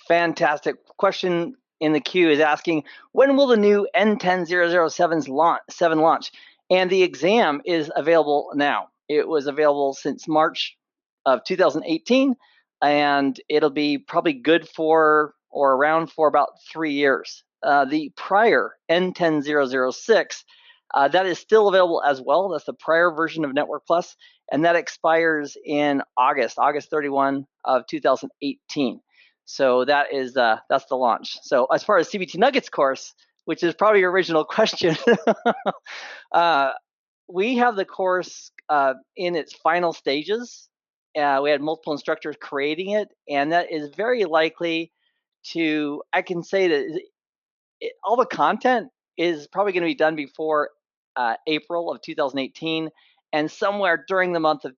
Fantastic. Question in the queue is asking, when will the new N10-007 launch? And the exam is available now. It was available since March of 2018, and it'll be probably good for or around for about 3 years. The prior N10-006, that is still available as well. That's the prior version of Network Plus, and that expires in August 31 of 2018. So that is that's the launch. So as far as CBT Nuggets course, which is probably your original question, we have the course in its final stages. We had multiple instructors creating it, and that is very likely to, I can say that all the content is probably going to be done before April of 2018, and somewhere during the month of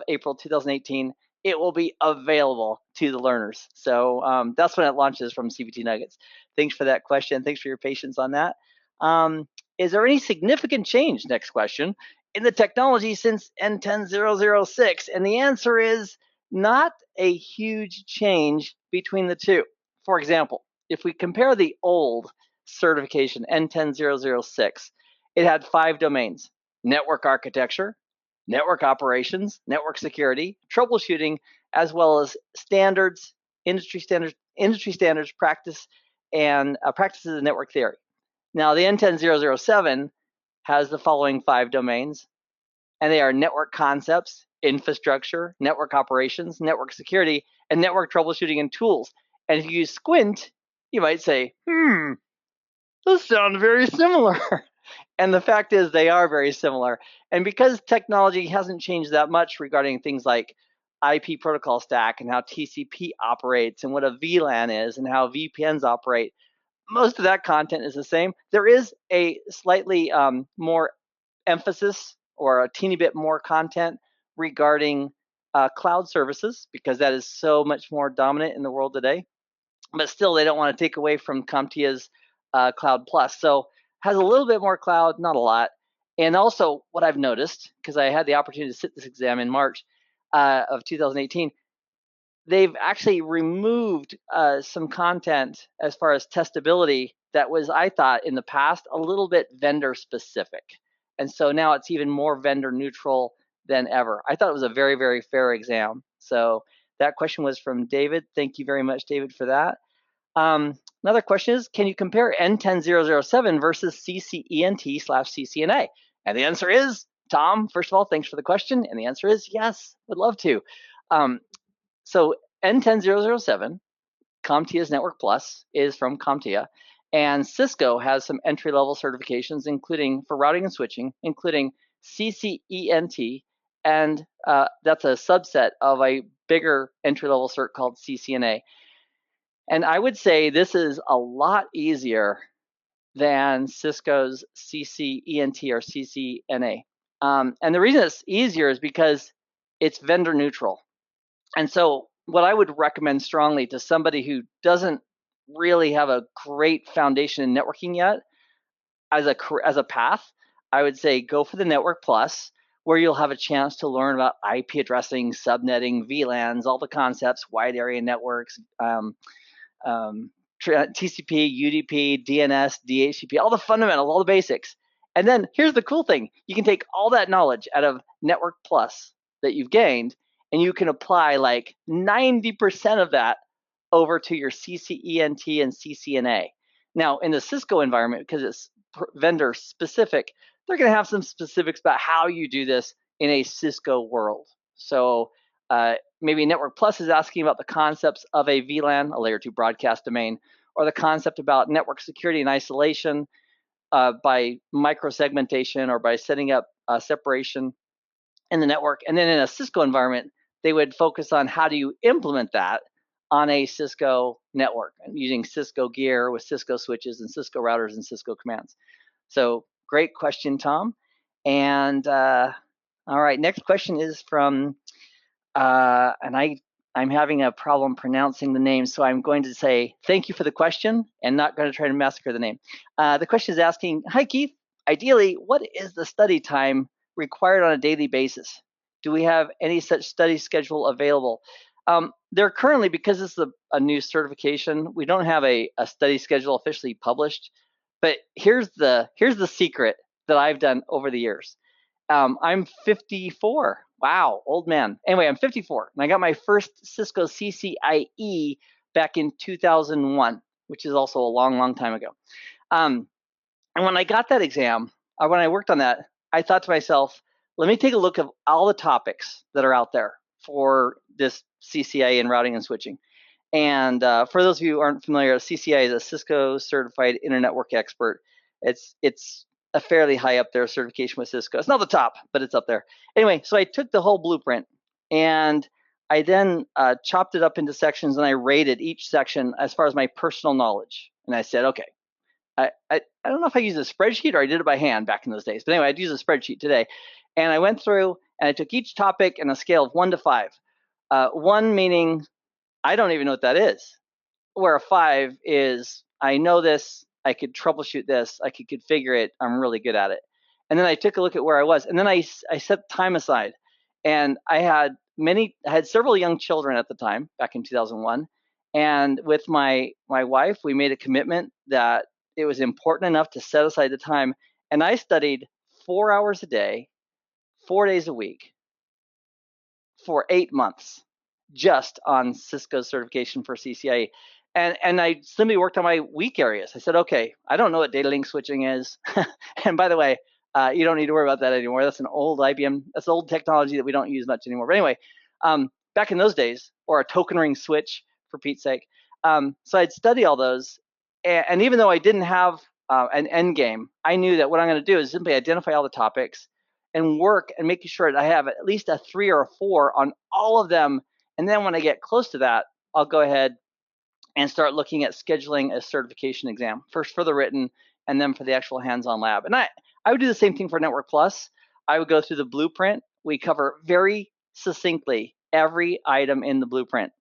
April 2018, it will be available to the learners. So that's when it launches from CBT Nuggets. Thanks for that question. Thanks for your patience on that. Is there any significant change, next question, in the technology since N10-006? And the answer is not a huge change between the two. For example, if we compare the old certification, N10-006, it had 5 domains: network architecture, network operations, network security, troubleshooting, as well as standards, industry standards, practice, and practices of network theory. Now, the N10-007 has the following 5 domains, and they are network concepts, infrastructure, network operations, network security, and network troubleshooting and tools. And if you squint, you might say, those sound very similar. And the fact is they are very similar. And because technology hasn't changed that much regarding things like IP protocol stack and how TCP operates and what a VLAN is and how VPNs operate, most of that content is the same. There is a slightly more emphasis or a teeny bit more content regarding cloud services, because that is so much more dominant in the world today. But still, they don't want to take away from CompTIA's Cloud Plus. So has a little bit more cloud, not a lot. And also what I've noticed, because I had the opportunity to sit this exam in March of 2018, they've actually removed some content as far as testability that was, I thought, in the past, a little bit vendor specific. And so now it's even more vendor neutral than ever. I thought it was a very, very fair exam. So that question was from David. Thank you very much, David, for that. Another question is, can you compare N10-007 versus CCENT/CCNA? And the answer is, Tom, first of all, thanks for the question. And the answer is yes, would love to. So N10-007, CompTIA's Network Plus, is from CompTIA. And Cisco has some entry-level certifications, including for routing and switching, including CCENT, and that's a subset of a bigger entry-level cert called CCNA. And I would say this is a lot easier than Cisco's CCENT or CCNA. And the reason it's easier is because it's vendor neutral. And so what I would recommend strongly to somebody who doesn't really have a great foundation in networking yet, as a path, I would say go for the Network Plus, where you'll have a chance to learn about IP addressing, subnetting, VLANs, all the concepts, wide area networks, TCP, UDP, DNS, DHCP, all the fundamentals, all the basics. And then here's the cool thing. You can take all that knowledge out of Network Plus that you've gained, and you can apply like 90% of that over to your CCENT and CCNA. Now, in the Cisco environment, because it's vendor specific, they're going to have some specifics about how you do this in a Cisco world. So maybe Network Plus is asking about the concepts of a VLAN, a layer 2 broadcast domain, or the concept about network security and isolation by microsegmentation or by setting up separation in the network. And then in a Cisco environment, they would focus on how do you implement that on a Cisco network using Cisco gear with Cisco switches and Cisco routers and Cisco commands. So great question, Tom. And all right, next question is from, and I'm having a problem pronouncing the name, so I'm going to say thank you for the question and not going to try to massacre the name. The question is asking, hi Keith, ideally, what is the study time required on a daily basis? Do we have any such study schedule available? They're currently, because it's a new certification, we don't have a study schedule officially published. But here's the secret that I've done over the years. I'm 54. Wow, old man. Anyway, I'm 54, and I got my first Cisco CCIE back in 2001, which is also a long, long time ago. And when I got that exam, or when I worked on that, I thought to myself, let me take a look at all the topics that are out there for this CCIE in routing and switching. And for those of you who aren't familiar, CCIE is a Cisco Certified Internet Network Expert. It's a fairly high up there certification with Cisco. It's not the top, but it's up there. Anyway, so I took the whole blueprint, and I then chopped it up into sections, and I rated each section as far as my personal knowledge. And I said, okay, I don't know if I used a spreadsheet or I did it by hand back in those days. But anyway, I'd use a spreadsheet today. And I went through and I took each topic on a scale of 1 to 5. 1 meaning I don't even know what that is, where a 5 is I know this, I could troubleshoot this, I could configure it, I'm really good at it. And then I took a look at where I was, and then I set time aside. And I had several young children at the time, back in 2001. And with my wife, we made a commitment that it was important enough to set aside the time. And I studied 4 hours a day, 4 days a week, for 8 months, just on Cisco's certification for CCIE. And I simply worked on my weak areas. I said, okay, I don't know what data link switching is. And by the way, you don't need to worry about that anymore. That's an old IBM, that's old technology that we don't use much anymore. But anyway, back in those days, or a token ring switch, for Pete's sake. So I'd study all those. And even though I didn't have an end game, I knew that what I'm going to do is simply identify all the topics and work and making sure that I have at least a 3 or a 4 on all of them. And then when I get close to that, I'll go ahead and start looking at scheduling a certification exam, first for the written and then for the actual hands-on lab. And I would do the same thing for Network Plus. I would go through the blueprint. We cover very succinctly every item in the blueprint.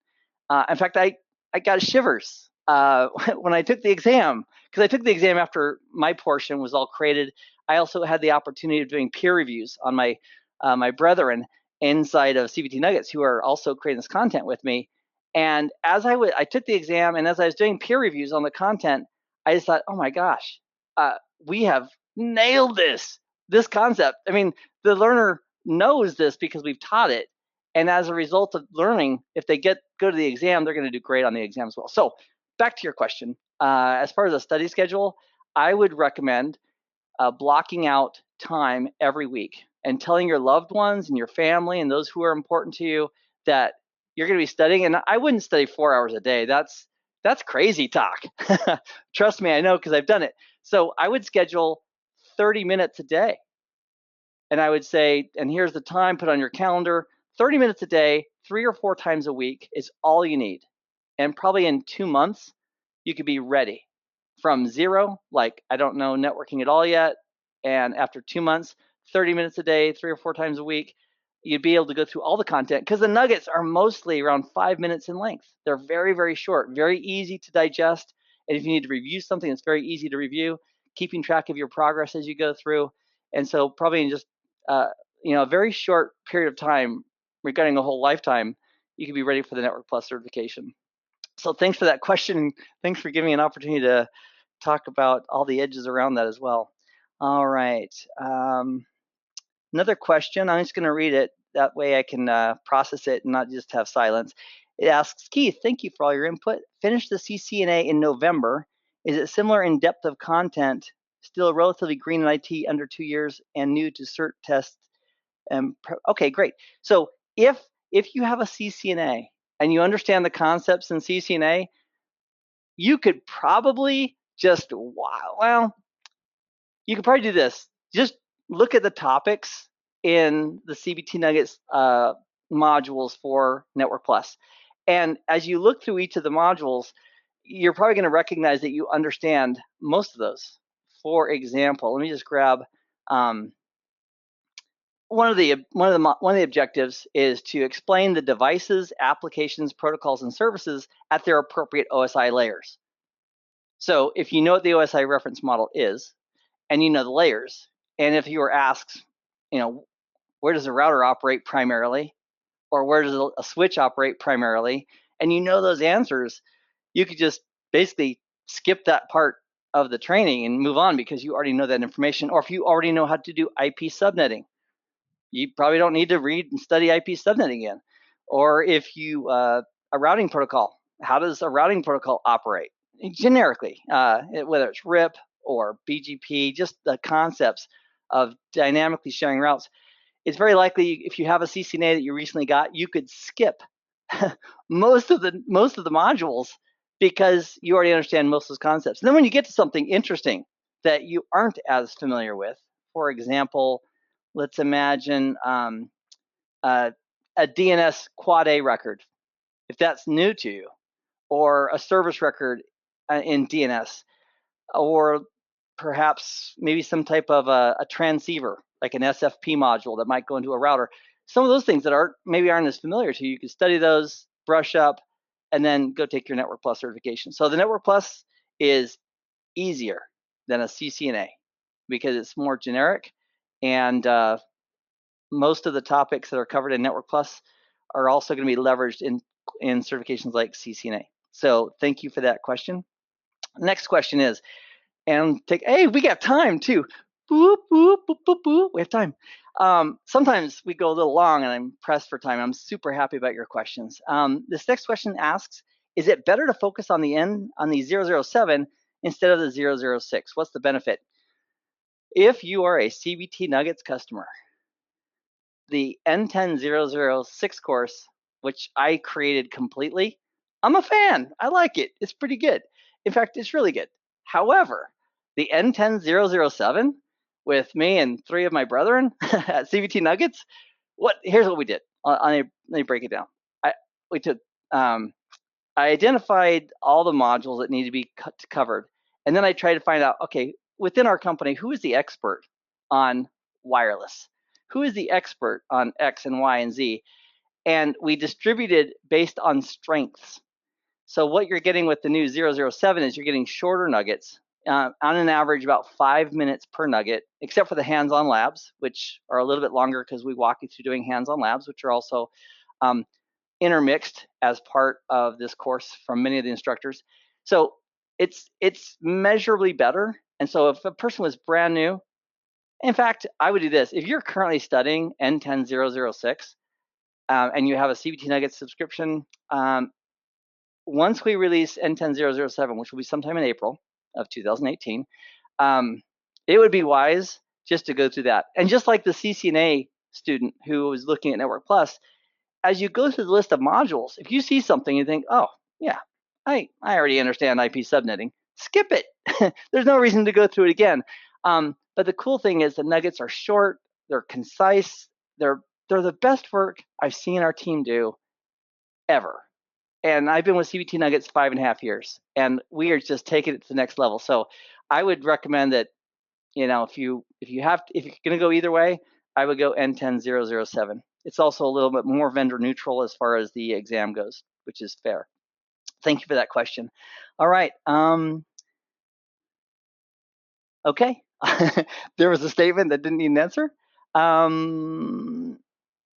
In fact, I got shivers when I took the exam, because I took the exam after my portion was all created. I also had the opportunity of doing peer reviews on my brethren inside of CBT Nuggets who are also creating this content with me. And as I took the exam, and as I was doing peer reviews on the content, I just thought, oh my gosh, we have nailed this concept. I mean, the learner knows this because we've taught it. And as a result of learning, if they go to the exam, they're going to do great on the exam as well. So back to your question, as far as a study schedule, I would recommend blocking out time every week and telling your loved ones and your family and those who are important to you that you're going to be studying. And I wouldn't study 4 hours a day. That's crazy talk. Trust me, I know, because I've done it. So I would schedule 30 minutes a day. And I would say, and here's the time, put on your calendar, 30 minutes a day, 3 or 4 times a week is all you need. And probably in 2 months, you could be ready from zero, like I don't know networking at all yet. And after 2 months, 30 minutes a day, 3 or 4 times a week, you'd be able to go through all the content, because the nuggets are mostly around 5 minutes in length. They're very, very short, very easy to digest. And if you need to review something, it's very easy to review, keeping track of your progress as you go through. And so probably in just a very short period of time, regarding a whole lifetime, you can be ready for the Network Plus certification. So thanks for that question. Thanks for giving me an opportunity to talk about all the edges around that as well. All right. Another question. I'm just going to read it. That way I can process it and not just have silence. It asks, Keith, thank you for all your input. Finished the CCNA in November. Is it similar in depth of content? Still relatively green in IT, under 2 years, and new to cert tests. Okay, great. So if you have a CCNA and you understand the concepts in CCNA, you could probably just, you could probably do this. Just look at the topics in the CBT Nuggets modules for Network Plus. And as you look through each of the modules, you're probably going to recognize that you understand most of those. For example, let me just grab one of the objectives is to explain the devices, applications, protocols, and services at their appropriate OSI layers. So if you know what the OSI reference model is, and you know the layers, and if you were asked, where does a router operate primarily, or where does a switch operate primarily, and you know those answers, you could just basically skip that part of the training and move on because you already know that information. Or if you already know how to do IP subnetting, you probably don't need to read and study IP subnetting again. Or if you, a routing protocol, how does a routing protocol operate generically, whether it's RIP or BGP, just the concepts of dynamically sharing routes. It's very likely if you have a CCNA that you recently got, you could skip most of the modules because you already understand most of those concepts. And then when you get to something interesting that you aren't as familiar with, for example, let's imagine a DNS quad A record, if that's new to you, or a service record in DNS, or perhaps maybe some type of a transceiver, like an SFP module that might go into a router. Some of those things that maybe aren't as familiar to you, you can study those, brush up, and then go take your Network Plus certification. So the Network Plus is easier than a CCNA because it's more generic, and most of the topics that are covered in Network Plus are also going to be leveraged in certifications like CCNA. So thank you for that question. Next question is, hey, we got time too. Boop, boop, boop, boop, boop. We have time. Sometimes we go a little long and I'm pressed for time. I'm super happy about your questions. This next question asks, is it better to focus on the 007 instead of the 006? What's the benefit? If you are a CBT Nuggets customer, the N10-006 course, which I created completely, I'm a fan. I like it. It's pretty good. In fact, it's really good. However, the N10-007 with me and 3 of my brethren at CBT Nuggets, here's what we did. Let me break it down. I identified all the modules that need to be covered, and then I tried to find out, okay, within our company, who is the expert on wireless? Who is the expert on X and Y and Z? And we distributed based on strengths. So what you're getting with the new 007 is you're getting shorter nuggets, on an average about 5 minutes per nugget, except for the hands-on labs, which are a little bit longer because we walk you through doing hands-on labs, which are also intermixed as part of this course from many of the instructors. So it's measurably better. And so if a person was brand new, in fact, I would do this. If you're currently studying N10-006 and you have a CBT Nuggets subscription, once we release N10-007, which will be sometime in April of 2018, it would be wise just to go through that. And just like the CCNA student who was looking at Network Plus, as you go through the list of modules, if you see something you think, oh, yeah, I already understand IP subnetting, skip it. There's no reason to go through it again. But the cool thing is the nuggets are short, they're concise, they're the best work I've seen our team do ever. And I've been with CBT Nuggets 5.5 years, and we are just taking it to the next level. So I would recommend that, if you're going to go either way, I would go N10-007. It's also a little bit more vendor neutral as far as the exam goes, which is fair. Thank you for that question. All right. Okay. There was a statement that didn't need an answer.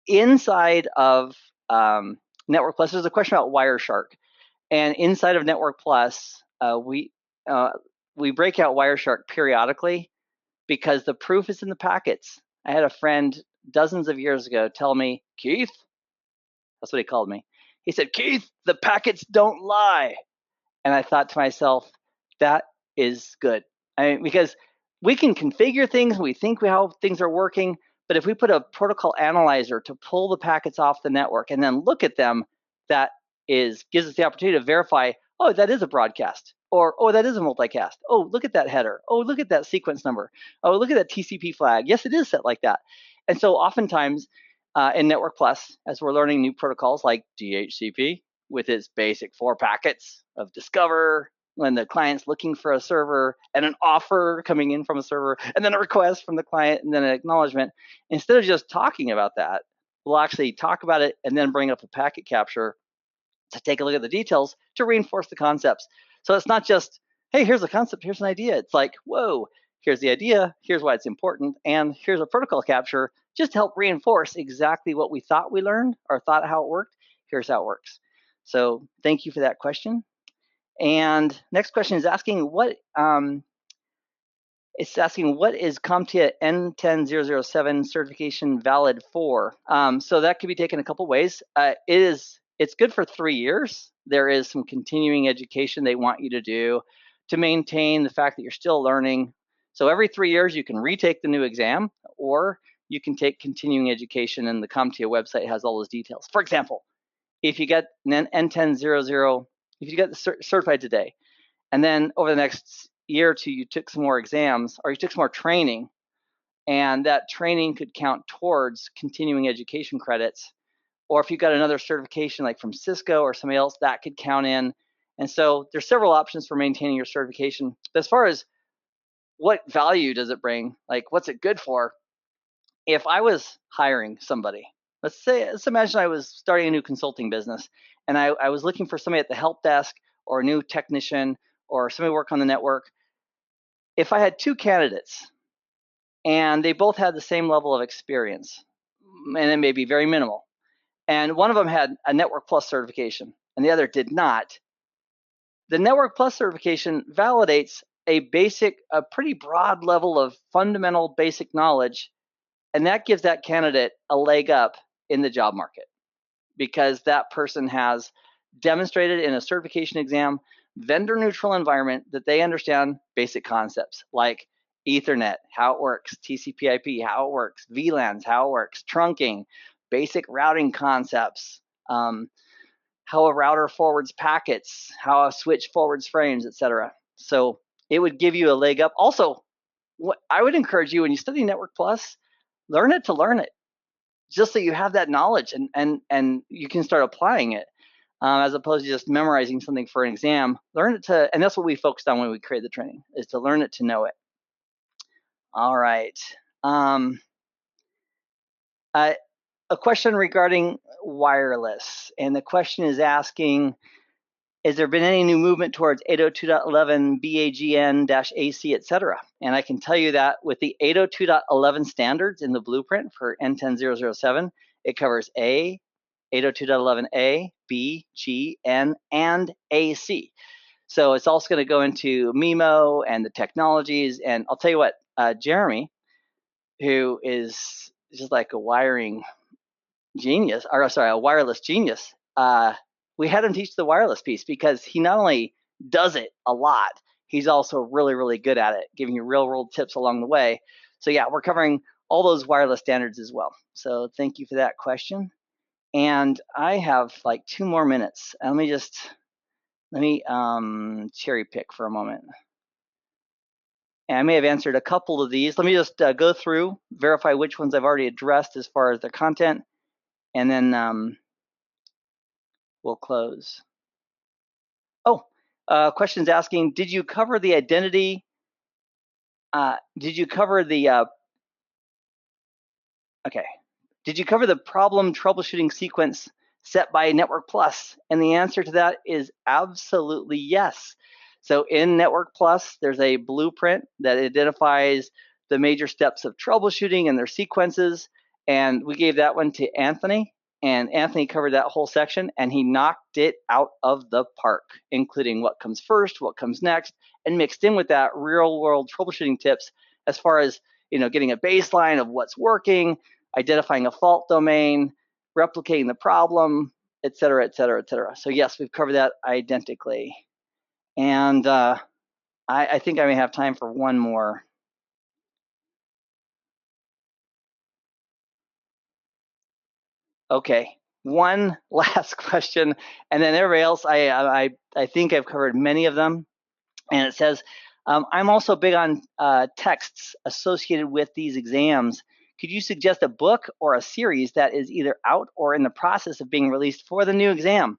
Inside of Network Plus, there's a question about Wireshark. And inside of Network Plus, we break out Wireshark periodically because the proof is in the packets. I had a friend dozens of years ago tell me, Keith, that's what he called me. He said, Keith, the packets don't lie. And I thought to myself, that is good. Because we can configure things, we think how things are working, but if we put a protocol analyzer to pull the packets off the network and then look at them, that gives us the opportunity to verify, oh, that is a broadcast, or oh, that is a multicast. Oh, look at that header. Oh, look at that sequence number. Oh, look at that TCP flag. Yes, it is set like that. And so oftentimes in Network Plus, as we're learning new protocols like DHCP with its basic 4 packets of discover, when the client's looking for a server, and an offer coming in from a server, and then a request from the client, and then an acknowledgement. Instead of just talking about that, we'll actually talk about it and then bring up a packet capture to take a look at the details to reinforce the concepts. So it's not just, hey, here's a concept, here's an idea. It's like, whoa, here's the idea, here's why it's important, and here's a protocol capture just to help reinforce exactly what we thought we learned or thought how it worked. Here's how it works. So thank you for that question. And next question is asking what is CompTIA N10-007 certification valid for? So that could be taken a couple ways. It's good for 3 years. There is some continuing education they want you to do to maintain the fact that you're still learning. So every 3 years you can retake the new exam, or you can take continuing education, and the CompTIA website has all those details. For example, if you get an N10-00, if you get certified today, and then over the next year or two, you took some more exams or you took some more training, and that training could count towards continuing education credits. Or if you got another certification like from Cisco or somebody else, that could count in. And so there's several options for maintaining your certification. But as far as what value does it bring, like what's it good for? If I was hiring somebody, let's imagine I was starting a new consulting business, and I was looking for somebody at the help desk or a new technician or somebody work on the network. If I had 2 candidates and they both had the same level of experience, and it may be very minimal, and one of them had a Network Plus certification and the other did not, the Network Plus certification validates a pretty broad level of fundamental basic knowledge, and that gives that candidate a leg up in the job market because that person has demonstrated in a certification exam, vendor neutral environment, that they understand basic concepts like Ethernet, how it works, TCP/IP, how it works, VLANs, how it works, trunking, basic routing concepts, how a router forwards packets, how a switch forwards frames, etc. So it would give you a leg up. Also, what I would encourage you when you study Network Plus, learn it to learn it, just so you have that knowledge and you can start applying it, as opposed to just memorizing something for an exam. Learn it to, and that's what we focused on when we created the training, is to learn it to know it. All right. A question regarding wireless, and the question is asking, has there been any new movement towards 802.11 BAGN-AC, etc.? And I can tell you that with the 802.11 standards in the blueprint for N10-007, it covers A, 802.11a, B, G, N, and AC. So it's also going to go into MIMO and the technologies. And I'll tell you what, Jeremy, who is just like a wiring genius, or sorry, a wireless genius, we had him teach the wireless piece because he not only does it a lot, he's also really, really good at it, giving you real world tips along the way. So yeah, we're covering all those wireless standards as well. So thank you for that question. And I have like 2 more minutes. Let me cherry pick for a moment. And I may have answered a couple of these. Let me just go through, verify which ones I've already addressed as far as the content, and then we'll close. Oh, question's asking, did you cover the identity? Did you cover the Did you cover the problem troubleshooting sequence set by Network Plus? And the answer to that is absolutely yes. So in Network Plus, there's a blueprint that identifies the major steps of troubleshooting and their sequences. And we gave that one to Anthony, and Anthony covered that whole section, and he knocked it out of the park, including what comes first, what comes next, and mixed in with that real world troubleshooting tips as far as, getting a baseline of what's working, identifying a fault domain, replicating the problem, et cetera, et cetera, et cetera. So yes, we've covered that identically. And I think I may have time for one more. Okay, one last question, and then everybody else, I think I've covered many of them. And it says, I'm also big on texts associated with these exams. Could you suggest a book or a series that is either out or in the process of being released for the new exam?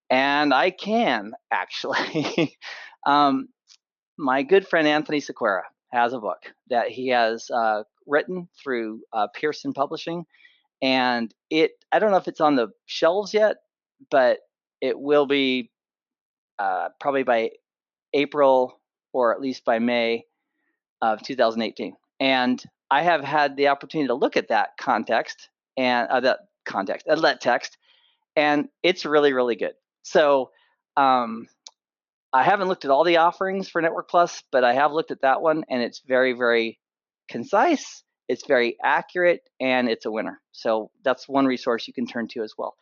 And I can, actually. My good friend Anthony Sequeira has a book that he has written through Pearson Publishing. And I don't know if it's on the shelves yet, but it will be probably by April or at least by May of 2018. And I have had the opportunity to look at that text, and it's really, really good. So I haven't looked at all the offerings for Network Plus, but I have looked at that one, and it's very, very concise, it's very accurate, and it's a winner. So that's one resource you can turn to as well.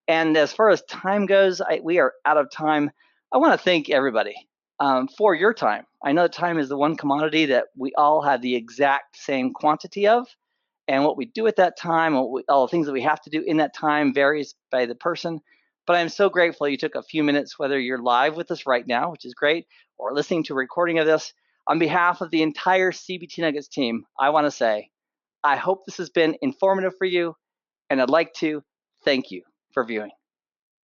And as far as time goes, we are out of time. I want to thank everybody for your time. I know time is the one commodity that we all have the exact same quantity of, and what we do at that time, all the things that we have to do in that time varies by the person. But I'm so grateful you took a few minutes, whether you're live with us right now, which is great, or listening to a recording of this. On behalf of the entire CBT Nuggets team, I want to say, I hope this has been informative for you, and I'd like to thank you for viewing.